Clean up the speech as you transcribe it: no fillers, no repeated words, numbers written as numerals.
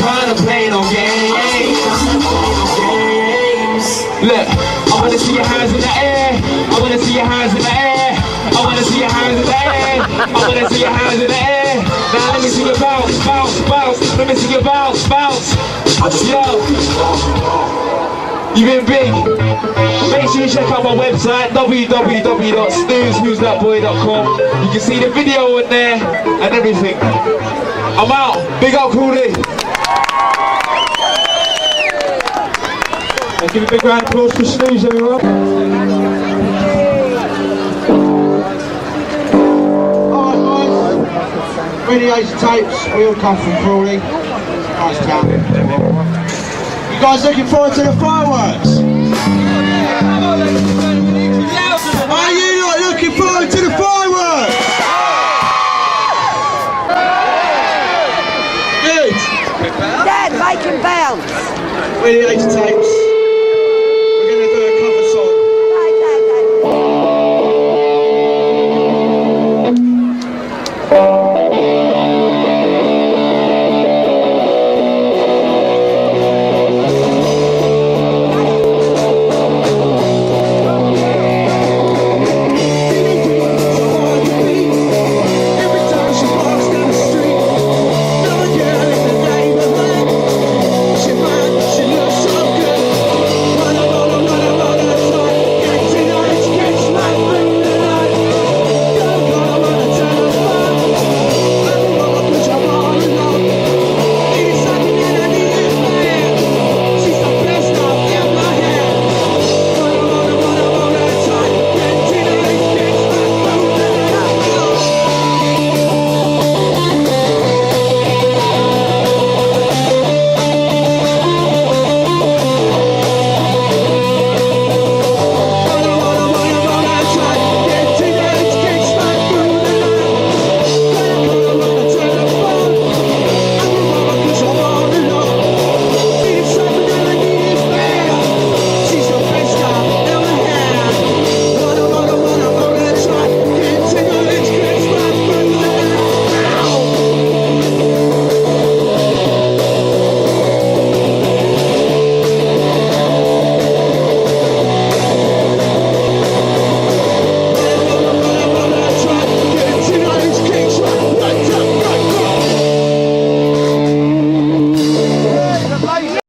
trying to play no games. Look, I wanna see your hands in the air. I wanna see your hands in the air. I wanna see your hands in the air. I wanna see your hands in the air. Now let me see you bounce, bounce, bounce. Let me see you bounce, bounce. Yo, you've been big. Make sure you check out my website www.snoozewhosthatboy.com. You can see the video in there and everything. I'm out. Big up Crawley. Let's give a big round of applause for Snooze, everyone. Alright guys, radiator tapes, we all come from Crawley. Nice town. You guys looking forward to the fireworks? Are you not looking forward to the fireworks? Good. Dad, make him bounce. Radiator tapes.